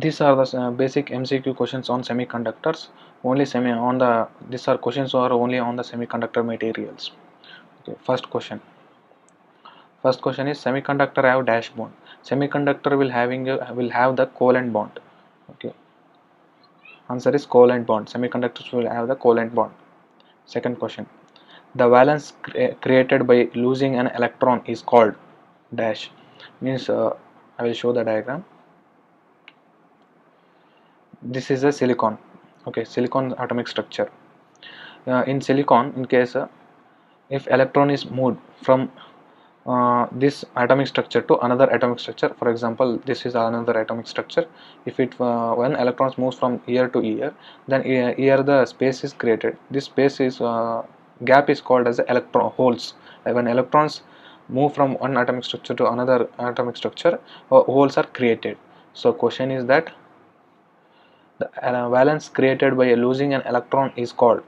These are the basic MCQ questions on semiconductors. Only these are questions are only on the semiconductor materials. Okay, first question is semiconductor have dash bond. Semiconductor will have the covalent bond. Okay, answer is covalent bond. Semiconductors will have the covalent bond. Second question, the valence created by losing an electron is called dash. Means I will show the diagram. This is a silicon. Okay, silicon atomic structure. In silicon, in case if electron is moved from this atomic structure to another atomic structure, for example this is another atomic structure, if it when electrons moves from here to here, then here the space is created. This space is gap is called as electron holes. When electrons move from one atomic structure to another atomic structure, holes are created. So question is that the valence created by losing an electron is called,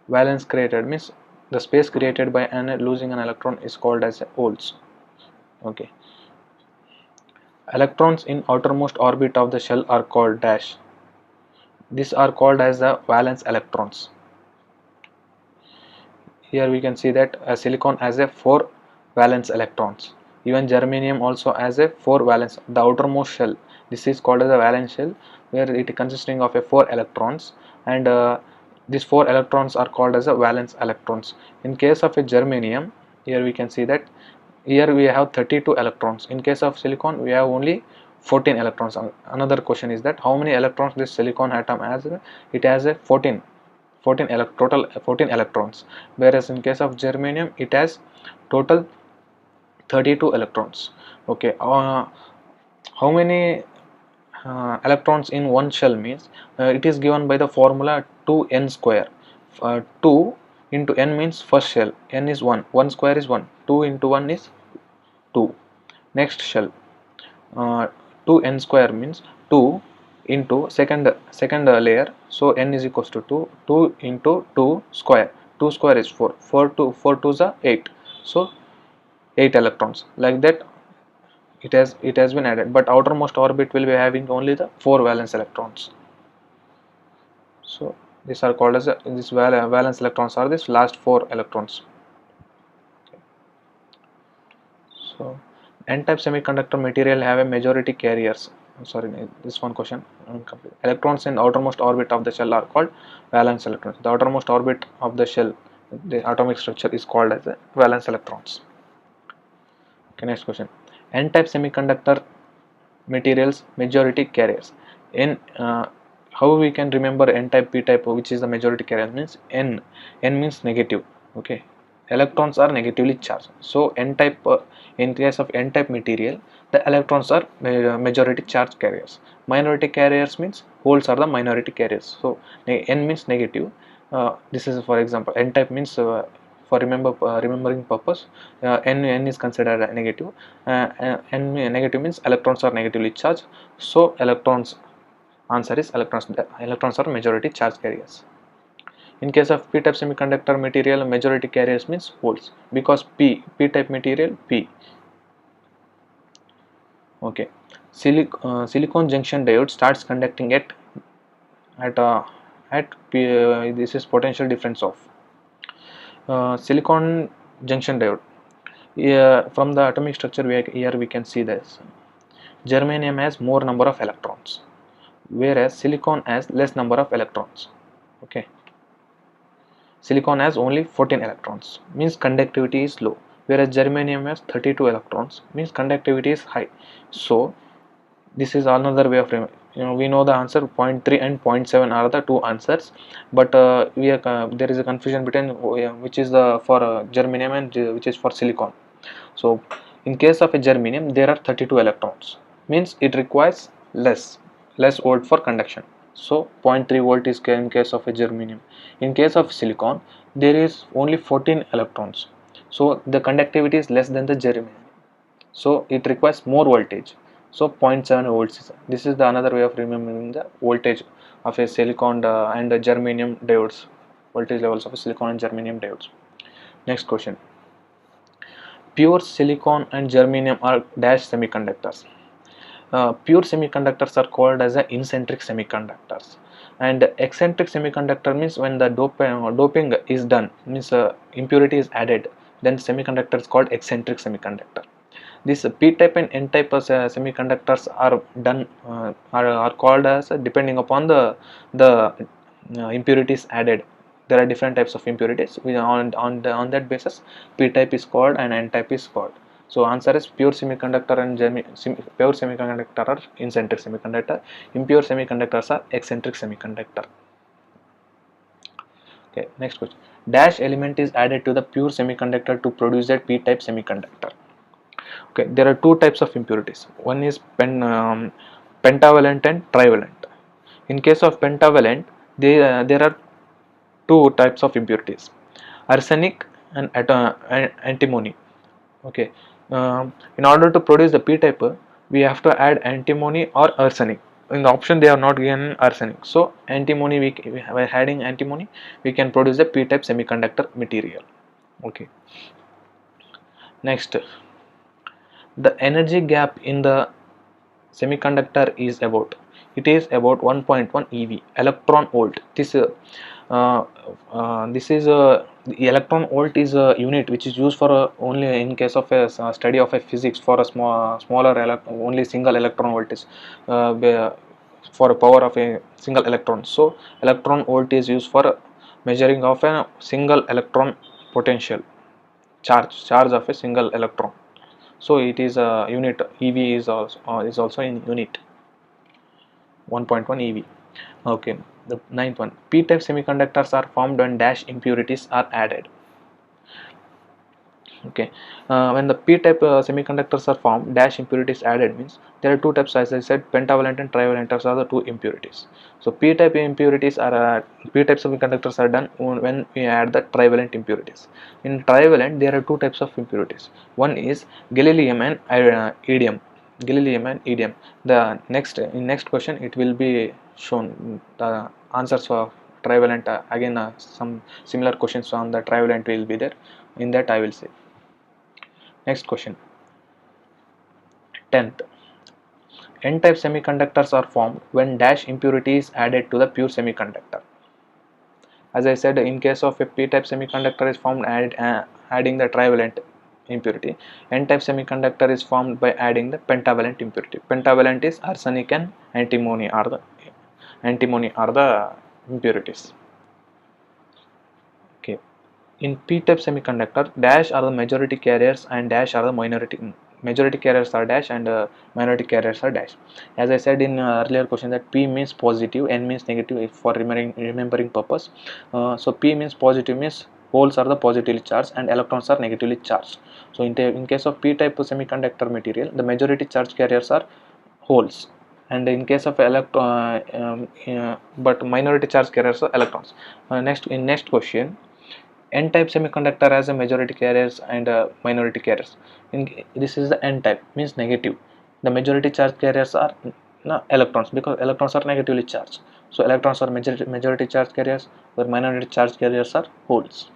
valence created means the space created by losing an electron is called as holes. Okay, electrons in outermost orbit of the shell are called dash. These are called as the valence electrons. Here we can see that silicon has a 4 valence electrons. Even germanium also has a 4 valence. The outermost shell, this is called as a valence shell, where it consisting of a 4 electrons, and these 4 electrons are called as a valence electrons. In case of a germanium, here we can see that here we have 32 electrons. In case of silicon, we have only 14 electrons. Another question is that how many electrons this silicon atom has? It has a 14 total 14 electrons, whereas in case of germanium it has total 32 electrons. Okay, how many electrons in one shell means it is given by the formula 2n square. 2 into n means first shell, n is 1, 1 square is 1, 2 into 1 is 2. Next shell, 2n square means 2 into second layer, so n is equals to 2, 2 into 2 square, 2 square is 4, 4 2s are 8, so 8 electrons. Like that it has been added, but outermost orbit will be having only the 4 valence electrons. So these are called as this valence electrons are this last 4 electrons. So n-type semiconductor material have a majority carriers. Sorry, this one question incomplete. Electrons in outermost orbit of the shell are called valence electrons. The outermost orbit of the shell, the atomic structure is called as valence electrons. Okay, next question. N-type semiconductor materials majority carriers. In how we can remember n-type, p-type, which is the majority carrier means n means negative. Okay, electrons are negatively charged, so n-type in case of n-type material the electrons are majority charge carriers. Minority carriers means holes are the minority carriers, so n means negative. This is for example n-type means for remembering purpose, n is considered a negative. N negative means electrons are negatively charged, so electrons, answer is electrons. Electrons are majority charge carriers. In case of p-type semiconductor material, majority carriers means holes, because p-type material p. Okay, silicon junction diode starts conducting at p, this is potential difference of silicon junction diode. From the atomic structure here we can see this. Germanium has more number of electrons, whereas silicon has less number of electrons. Okay, silicon has only 14 electrons, means conductivity is low, whereas germanium has 32 electrons, means conductivity is high. So this is another way of we know the answer. 0.3 and 0.7 are the two answers, but there is a confusion between which is the for germanium and which is for silicon. So in case of a germanium there are 32 electrons, means it requires less volt for conduction, so 0.3 volt is in case of a germanium. In case of silicon there is only 14 electrons, so the conductivity is less than the germanium, so it requires more voltage, so 0.7 volts. This is the another way of remembering the voltage of a silicon and a germanium diodes, voltage levels of a silicon and germanium diodes. Next question. Pure silicon and germanium are dash semiconductors. pure semiconductors are called as the incentric semiconductors, and eccentric semiconductor means when the doping is done, means impurity is added, then semiconductor is called eccentric semiconductor. These p-type and n-type semiconductors are done are called as depending upon the impurities added. There are different types of impurities. On that basis, p-type is called and n-type is called. So answer is pure semiconductor and pure semiconductor are incentric semiconductor. Impure semiconductors are eccentric semiconductor. Okay, next question. Dash element is added to the pure semiconductor to produce a p-type semiconductor. Okay, there are two types of impurities. One is pentavalent and trivalent. In case of pentavalent, there are two types of impurities: arsenic and antimony. Okay, in order to produce the p-type, we have to add antimony or arsenic. In the option they are not given arsenic, so antimony, by adding antimony we can produce a p-type semiconductor material. Okay, next, the energy gap in the semiconductor is about 1.1 eV, electron volt. This is the electron volt is a unit which is used for only in case of a study of a physics for a smaller only single electron voltage, for a power of a single electron. So electron volt is used for measuring of a single electron potential charge of a single electron. So it is a unit. EV is also in unit, 1.1 EV. Okay, the ninth one. P-type semiconductors are formed when dash impurities are added. Okay, when the p-type semiconductors are formed, dash impurities added means there are two types, as I said. Pentavalent and trivalent are the two impurities. So p-type impurities are p-type semiconductors are done when we add the trivalent impurities. In trivalent there are two types of impurities. One is gallium and indium. The next question it will be shown the answers for trivalent. Again some similar questions on the trivalent will be there. In that I will say. Next question. 10th. N-type semiconductors are formed when dash impurity is added to the pure semiconductor. As I said, in case of a p-type semiconductor is formed adding the trivalent impurity. N-type semiconductor is formed by adding the pentavalent impurity. Pentavalent is arsenic and antimony are the impurities. Okay. In p-type semiconductor, dash are the majority carriers and dash are the majority carriers are dash and minority carriers are dash. As I said in earlier question that p means positive, n means negative for remembering purpose. So p means positive means holes are the positively charged and electrons are negatively charged. So in case of p-type semiconductor material, the majority charge carriers are holes, and in case of but minority charge carriers are electrons. Next question. N-type semiconductor has a majority carriers and minority carriers. This is the N-type, means negative. The majority charge carriers are electrons, because electrons are negatively charged. So electrons are majority charge carriers, where minority charge carriers are holes.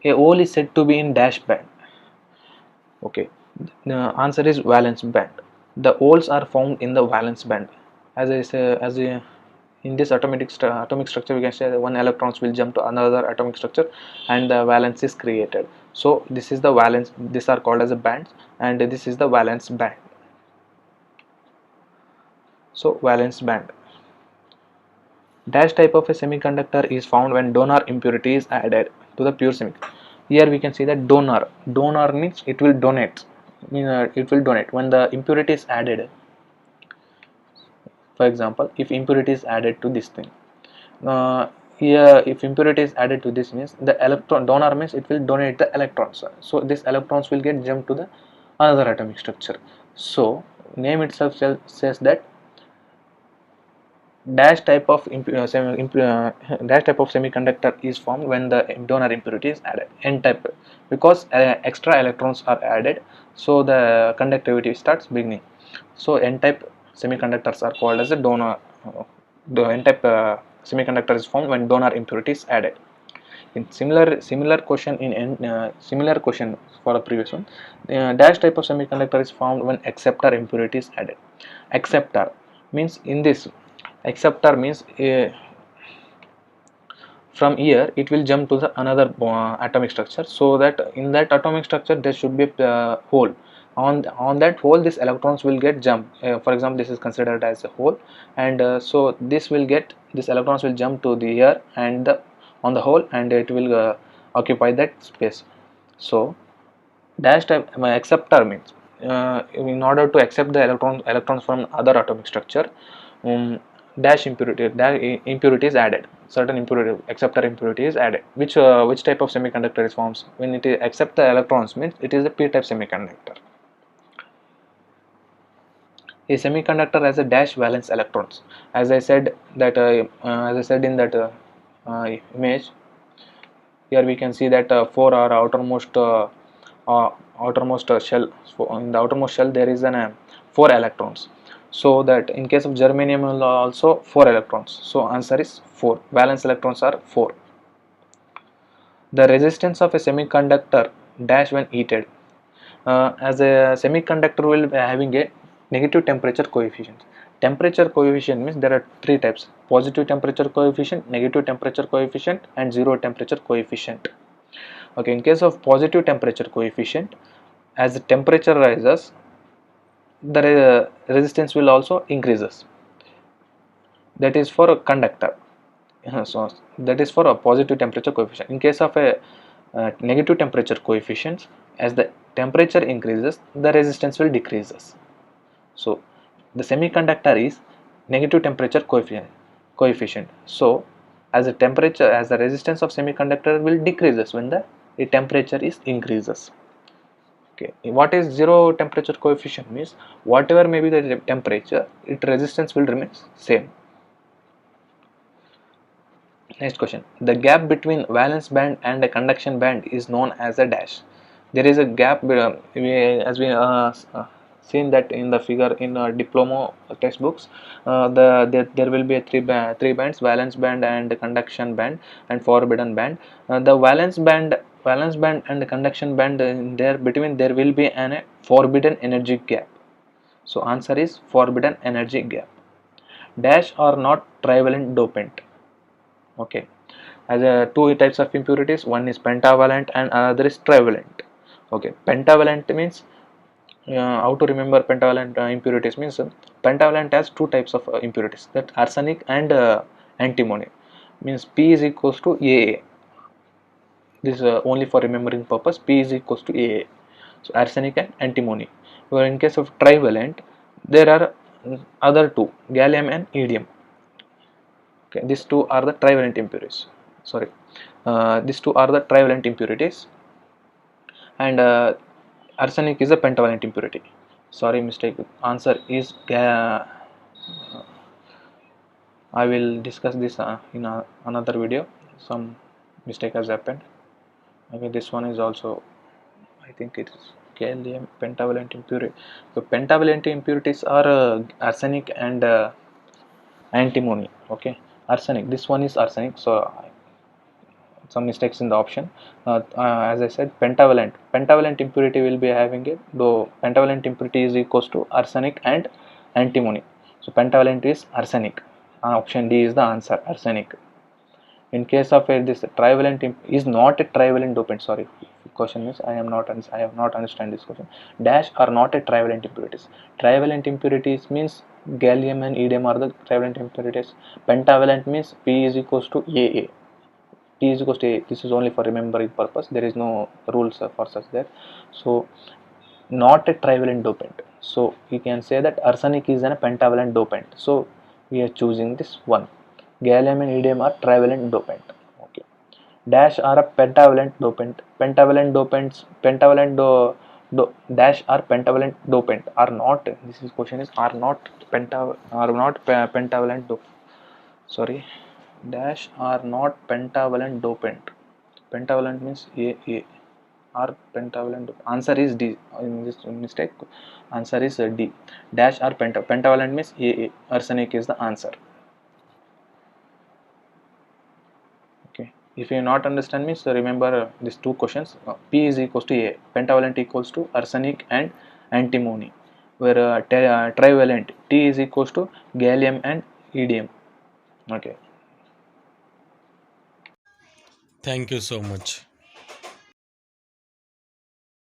A hole is said to be in dash band. Okay, the answer is valence band. The holes are found in the valence band. In this atomic structure, we can say that one electrons will jump to another atomic structure and the valence is created. So this is the valence. These are called as a bands, and this is the valence band. So valence band. Dash type of a semiconductor is found when donor impurity is added to the pure semiconductor. Here we can see that donor means it will donate. It will donate when the impurity is added. For example, if impurity is added to this thing, here if impurity is added to this means the electron donor means it will donate the electrons. So these electrons will get jumped to the another atomic structure. So name itself says that dash type of semiconductor is formed when the donor impurity is added. N-type, because extra electrons are added, so the conductivity starts beginning. So N-type semiconductors are called as a donor. The N-type semiconductor is formed when donor impurity is added. In similar question similar question for the previous one, dash type of semiconductor is formed when acceptor impurity is added. Acceptor means in this acceptor means from here it will jump to the another atomic structure, so that in that atomic structure there should be a hole. On that hole this electrons will get jump. For example, this is considered as a hole, and so this electrons will jump to the here and on the hole, and it will occupy that space. So dash type acceptor means in order to accept the electrons from other atomic structure, dash impurity is added. Certain impurity, acceptor impurity is added. Which type of semiconductor is forms when it accept the electrons means it is a p-type semiconductor. A semiconductor has a dash valence electrons. As I said that as I said in that image, here we can see that four are outermost shell. So in the outermost shell there is an 4 electrons. So that in case of germanium also 4 electrons. So answer is 4. Valence electrons are 4. The resistance of a semiconductor dash when heated. As a semiconductor will be having a negative temperature coefficient. Temperature coefficient means there are 3 types: positive temperature coefficient, negative temperature coefficient, and zero temperature coefficient. Okay, in case of positive temperature coefficient, as the temperature rises, the resistance will also increases. That is for a conductor. So that is for a positive temperature coefficient. In case of a negative temperature coefficient, as the temperature increases, the resistance will decreases. So the semiconductor is negative temperature coefficient. So as the resistance of semiconductor will decreases when the temperature is increases. Okay, what is zero temperature coefficient means whatever may be the temperature, its resistance will remain same. Next question. The gap between valence band and the conduction band is known as a dash. There is a gap as we seen that in the figure in diploma textbooks. There will be three bands: valence band and conduction band and forbidden band. The valence band and the conduction band, there between there will be a forbidden energy gap. So answer is forbidden energy gap. Dash are not trivalent dopant. Okay, as two types of impurities, one is pentavalent and another is trivalent. Okay, pentavalent means how to remember pentavalent impurities means pentavalent has two types of impurities, that arsenic and antimony. Means P is equals to AA. This is only for remembering purpose. P is equals to AA. So arsenic and antimony. Where in case of trivalent, there are other two, gallium and indium. Okay, these two are the trivalent impurities. Sorry, these two are the trivalent impurities, and arsenic is a pentavalent impurity. Sorry, mistake. Answer is I will discuss this in another video. Some mistake has happened. Okay, this one is also, I think it is gallium pentavalent impurity. So pentavalent impurities are arsenic and antimony. Okay, arsenic. This one is arsenic. So some mistakes in the option. As I said, pentavalent impurity will be having it, though pentavalent impurity is equals to arsenic and antimony. So pentavalent is arsenic. Option D is the answer, arsenic. In case of this trivalent is not a trivalent dopant. Sorry, question is I have not understand this question. Dash are not a trivalent impurities. Trivalent impurities means gallium and indium are the trivalent impurities. Pentavalent means P is equals to AA. T is equals to A. This is only for remembering purpose. There is no rules for such there. So not a trivalent dopant. So you can say that arsenic is a pentavalent dopant. So we are choosing this one. Gallium and indium are trivalent dopant. Okay. Dash are a pentavalent dopant. Dash are pentavalent dopant are not. This is question is are not pentavalent dopant. Sorry. Dash are not pentavalent dopant. Pentavalent means AA are pentavalent. Answer is D. In this mistake, answer is D. Dash are pentavalent means AA. Arsenic is the answer. Okay. If you not understand means remember these two questions. P is equals to A, pentavalent equals to arsenic and antimony, where trivalent T is equals to gallium and iridium. Okay. Thank you so much.